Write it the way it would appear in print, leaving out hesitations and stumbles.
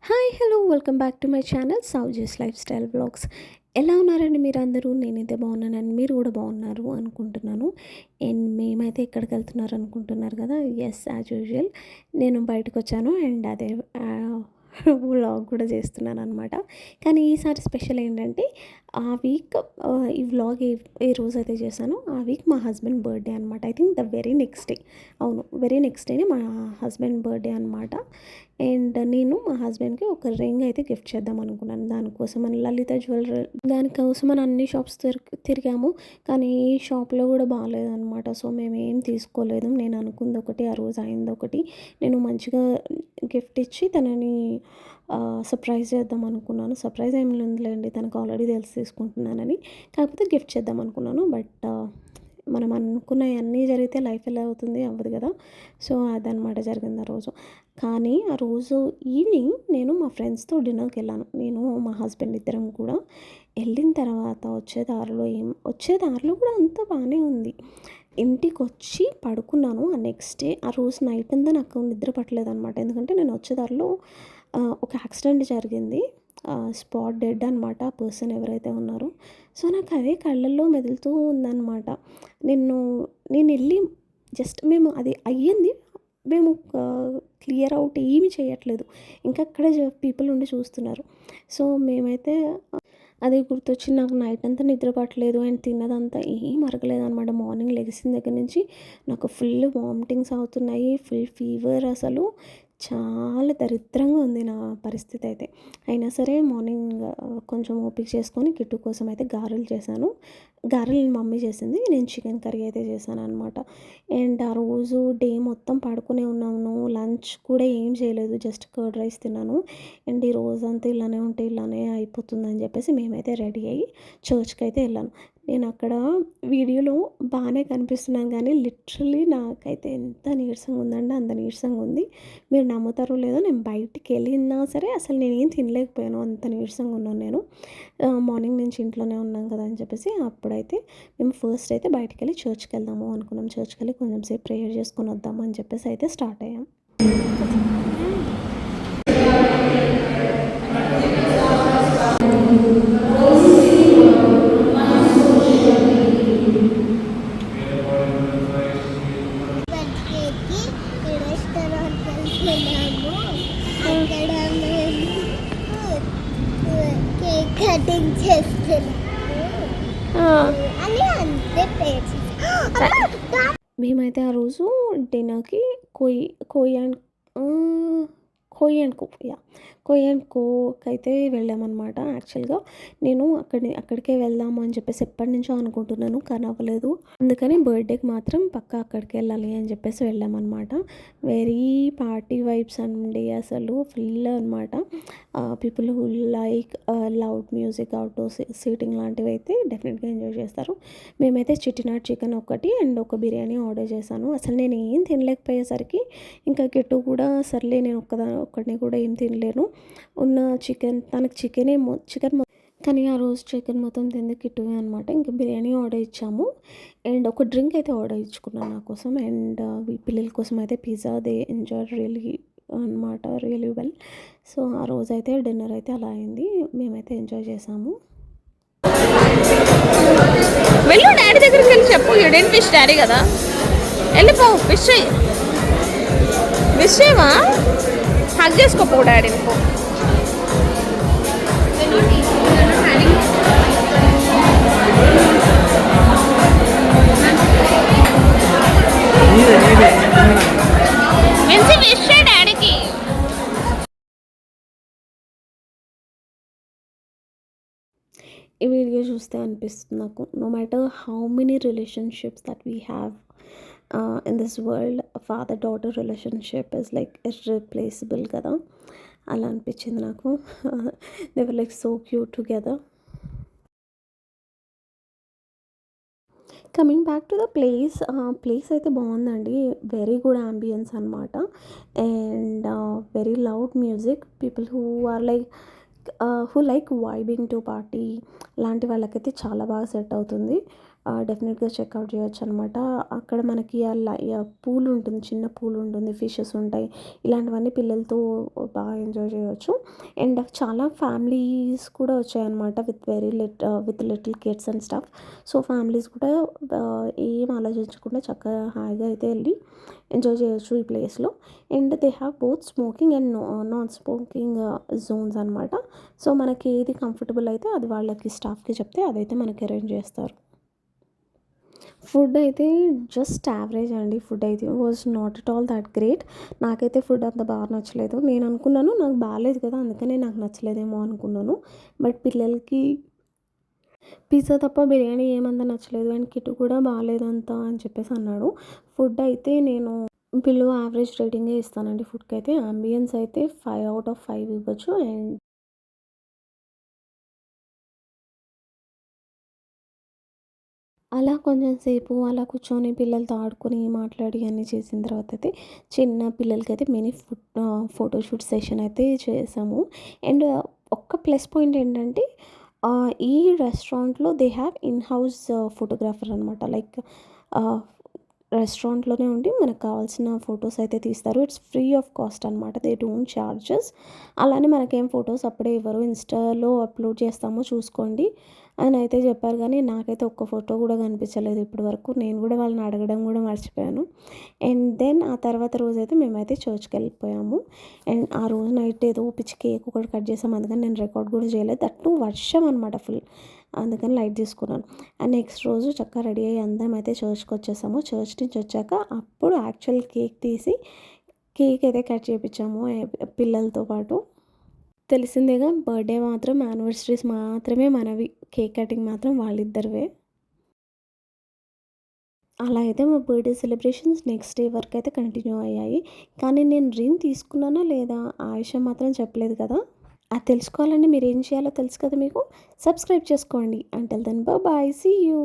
Hi hello welcome back to my channel Souji's lifestyle blogs. ఎలా ఉన్నారండి మీరందరూ? నేనైతే బాగున్నానండి, మీరు కూడా బాగున్నారు అనుకుంటున్నాను. అండ్ మేమైతే ఎక్కడికి వెళ్తున్నారు అనుకుంటున్నారు కదా. ఎస్, యాజ్ యూజువల్ నేను బయటకు వచ్చాను అండ్ అదే వ్లాగ్ కూడా చేస్తున్నాను అనమాట. కానీ ఈసారి స్పెషల్ ఏంటంటే ఆ వీక్ ఈ వ్లాగ్ ఏ రోజైతే చేశానో ఆ వీక్ మా హస్బెండ్ బర్త్డే అనమాట. I think the very next day, అవును వెరీ నెక్స్ట్ డేనే మా హస్బెండ్ బర్త్డే అనమాట. అండ్ నేను మా హస్బెండ్కి ఒక రింగ్ అయితే గిఫ్ట్ చేద్దాం అనుకున్నాను. దానికోసం అని లలిత జ్యువెలరీ, దానికోసం అని అన్ని షాప్స్ తిరిగాము. కానీ ఈ షాప్లో కూడా బాగాలేదనమాట. సో మేము ఏం తీసుకోలేదు. నేను అనుకుంది ఒకటి, ఆ రోజు అయింది ఒకటి. నేను మంచిగా గిఫ్ట్ ఇచ్చి తనని సర్ప్రైజ్ చేద్దాం అనుకున్నాను. సర్ప్రైజ్ ఏం లేదులేండి, తనకు ఆల్రెడీ తెలిసి తీసుకుంటున్నానని. కాకపోతే గిఫ్ట్ చేద్దాం అనుకున్నాను. బట్ మనం అనుకున్నవన్నీ జరిగితే లైఫ్ ఎలా అవుతుంది, అవ్వదు కదా. సో అదనమాట జరిగింది ఆ రోజు. కానీ ఆ రోజు ఈవినింగ్ నేను మా ఫ్రెండ్స్తో డిన్నర్కి వెళ్ళాను. నేను మా హస్బెండ్ ఇద్దరం కూడా వెళ్ళిన తర్వాత వచ్చే దారిలో కూడా అంతా బాగానే ఉంది. ఇంటికి వచ్చి పడుకున్నాను. ఆ నెక్స్ట్ డే ఆ రోజు నైట్ అంతా నాకు నిద్ర పట్టలేదు అనమాట. ఎందుకంటే నేను వచ్చే దారిలో ఒక యాక్సిడెంట్ జరిగింది. స్పాట్ డెడ్ అనమాట ఆ పర్సన్ ఎవరైతే ఉన్నారో. సో నాకు అదే కళ్ళల్లో మెదులుతూ ఉందన్నమాట. నేను నేను వెళ్ళి జస్ట్ మేము అది అయ్యింది, మేము క్లియర్ అవుట్ ఏమీ చేయట్లేదు. ఇంకా అక్కడే పీపుల్ ఉండి చూస్తున్నారు. సో మేమైతే అది గుర్తొచ్చి నాకు నైట్ అంతా నిద్ర పట్టలేదు అండ్ తిన్నదంతా ఏం అరగలేదు అనమాట. మార్నింగ్ లెగిసిన దగ్గర నుంచి నాకు ఫుల్ వామిటింగ్స్ అవుతున్నాయి, ఫుల్ ఫీవర్, అసలు చాలా దరిద్రంగా ఉంది నా పరిస్థితి అయితే. అయినా సరే మార్నింగ్ కొంచెం ఓపిక చేసుకొని కిట్టు కోసం అయితే గారెలు చేశాను. గారెలు మమ్మీ చేసింది, నేను చికెన్ కర్రీ అయితే చేశాను అనమాట. అండ్ ఆ రోజు డే మొత్తం పడుకునే ఉన్నాను. లంచ్ కూడా ఏం చేయలేదు, జస్ట్ కర్డ్ రైస్ తిన్నాను. అండ్ ఈ రోజంతా ఇలానే ఉంటే ఇలానే అయిపోతుందని చెప్పేసి మేమైతే రెడీ అయ్యి చర్చ్కి అయితే వెళ్ళాను. నేను అక్కడ వీడియోలో బాగానే కనిపిస్తున్నాను కానీ లిటరల్లీ నాకైతే ఎంత నీరసంగా ఉందంటే అంత నీరసంగా ఉంది. మీరు నమ్ముతారో లేదో, నేను బయటికి వెళ్ళినా సరే అసలు నేనేం తినలేకపోయాను, అంత నీరసంగా ఉన్నాను నేను. మార్నింగ్ నుంచి ఇంట్లోనే ఉన్నాం కదా అని చెప్పేసి అప్పుడైతే మేము ఫస్ట్ అయితే బయటికి వెళ్ళి చర్చ్కి వెళ్దాము అనుకున్నాం. చర్చ్కి వెళ్ళి కొంచెం సేపు ప్రేయర్ చేసుకొని వద్దాము అని చెప్పేసి అయితే స్టార్ట్ అయ్యాం. కటింగ్ చేస్తున్నాను. మేమైతే ఆ రోజు డిన్నర్కి కోయి అండ్ కోకి అయితే వెళ్ళామన్నమాట. యాక్చువల్గా నేను అక్కడికే వెళ్దాము అని చెప్పేసి ఎప్పటి నుంచో అనుకుంటున్నాను, కానీ అవ్వలేదు. అందుకని బర్త్డేకి మాత్రం పక్కా అక్కడికి వెళ్ళాలి అని చెప్పేసి వెళ్ళామన్నమాట. వెరీ పార్టీ వైబ్స్ అండి, అసలు ఫుల్ అనమాట. People who like loud music, outdoor seating లాంటివి అయితే డెఫినెట్గా ఎంజాయ్ చేస్తారు. మేమైతే చిట్టినాడ్ చికెన్ ఒకటి అండ్ ఒక బిర్యానీ ఆర్డర్ చేశాను. అసలు నేను ఏం తినలేకపోయేసరికి ఇంకా కిట్టు కూడా సర్లే నేను ఒక్కడిని కూడా ఏం తినలేను, ఉన్న తనకి చికెన్ కానీ ఆ రోజు చికెన్ మొత్తం తింది కిట్టువే అనమాట. ఇంకా బిర్యానీ ఆర్డర్ ఇచ్చాము అండ్ ఒక డ్రింక్ అయితే ఆర్డర్ ఇచ్చుకున్నాను నా కోసం. అండ్ పిల్లల కోసం అయితే పిజ్జా, దే ఎంజాయ్ రియలీ అనమాట, రియలీ వెల్. సో ఆ రోజు అయితే డిన్నర్ అయితే అలా అయింది, మేమైతే ఎంజాయ్ చేసాము. వెళ్ళు డాడీ దగ్గరికి వెళ్ళి చెప్పు, యుడెన్ ఫిష్ డాడీ కదా, వెళ్ళిపో ఫిష్ చేయమా, హగ్ చేసుకోపో డాడీని పో. మంచి ఫిష్ డాడీకి. ఈ వీడియో చూస్తే అనిపిస్తుంది నాకు, no matter how many relationships that we have in this world, father daughter relationship is like irreplaceable కదా. అలా అనిపించింది నాకు. they were like so cute together. Coming back to the place అయితే బాగుందండి, వెరీ గుడ్ అంబియన్స్ అనమాట. And very loud music, people who like vibing to party లాంటి వాళ్ళకైతే చాలా బాగా సెట్ అవుతుంది. డెఫినెట్గా చెక్అవుట్ చేయొచ్చు అనమాట. అక్కడ మనకి అలా పూల్ ఉంటుంది, చిన్న పూల్ ఉంటుంది, ఫిషెస్ ఉంటాయి. ఇలాంటివన్నీ పిల్లలతో బాగా ఎంజాయ్ చేయొచ్చు. అండ్ చాలా ఫ్యామిలీస్ కూడా వచ్చాయన్నమాట with little kids and stuff. So families కూడా ఏం ఆలోచించకుండా చక్కగా హాయిగా అయితే వెళ్ళి ఎంజాయ్ చేయొచ్చు ఈ ప్లేస్లో. And they have both smoking and non smoking zones అనమాట. సో మనకి ఏది కంఫర్టబుల్ అయితే అది వాళ్ళకి స్టాఫ్కి చెప్తే అదైతే మనకి అరేంజ్ చేస్తారు. ఫుడ్ అయితే జస్ట్ యావరేజ్ అండి. ఫుడ్ అయితే was not at all that great. నాకైతే ఫుడ్ అంత బాగా నచ్చలేదు. నేను అనుకున్నాను నాకు బాగాలేదు కదా, అందుకనే నాకు నచ్చలేదేమో అనుకున్నాను. బట్ పిల్లలకి పిజ్జా తప్ప బిర్యానీ ఏమంత నచ్చలేదు. అండ్ కిట్టు కూడా బాగాలేదంతా అని చెప్పేసి అన్నాడు. ఫుడ్ అయితే నేను బిలో యావరేజ్ రేటింగే ఇస్తానండి ఫుడ్కి అయితే. అంబియన్స్ అయితే 5/5 ఇవ్వచ్చు. అండ్ అలా కొంచెం సేపు అలా కూర్చొని పిల్లలతో ఆడుకొని మాట్లాడి అన్నీ చేసిన తర్వాత అయితే చిన్న పిల్లలకైతే మినీ ఫోటోషూట్ సెషన్ అయితే చేసాము. అండ్ ఒక్క ప్లస్ పాయింట్ ఏంటంటే ఈ రెస్టారెంట్లో they have in house photographer అనమాట. లైక్ రెస్టారెంట్లోనే ఉండి మనకు కావాల్సిన ఫొటోస్ అయితే తీస్తారు. ఇట్స్ ఫ్రీ ఆఫ్ కాస్ట్ అనమాట. They don't charges. అలానే మనకేం ఫొటోస్ అప్పుడే ఇవ్వరు. ఇన్స్టాలో అప్లోడ్ చేస్తాము చూసుకోండి అని అయితే చెప్పారు. కానీ నాకైతే ఒక్క ఫోటో కూడా కనిపించలేదు ఇప్పటి వరకు. నేను కూడా వాళ్ళని అడగడం కూడా మర్చిపోయాను. అండ్ దెన్ ఆ తర్వాత రోజైతే మేమైతే చర్చ్కి వెళ్ళిపోయాము. అండ్ ఆ రోజు నైట్ ఏదో పిచ్చి కేక్ ఒకటి కట్ చేసాము. అందుకని నేను రికార్డ్ కూడా చేయలేదు. దట్టు వర్షం అనమాట ఫుల్. అందుకని లైట్ తీసుకున్నాను. అండ్ నెక్స్ట్ రోజు చక్కగా రెడీ అయ్యి అందరం అయితే చర్చ్కి వచ్చేసాము. చర్చ్ నుంచి వచ్చాక అప్పుడు యాక్చువల్ కేక్ తీసి కేక్ అయితే కట్ చేయించాము పిల్లలతో పాటు. తెలిసిందేగా బర్త్డే మాత్రం యానివర్సరీస్ మాత్రమే మనవి, కేక్ కటింగ్ మాత్రం వాళ్ళిద్దరివే. అలా అయితే మా బర్త్డే సెలబ్రేషన్స్ నెక్స్ట్ డే వరకు అయితే కంటిన్యూ అయ్యాయి. కానీ నేను రింగ్ తీసుకున్నానా లేదా ఆ విషయం మాత్రం చెప్పలేదు కదా. అది తెలుసుకోవాలంటే మీరు ఏం చేయాలో తెలుసు కదా మీకు. సబ్స్క్రైబ్ చేసుకోండి. Until then bye, see you.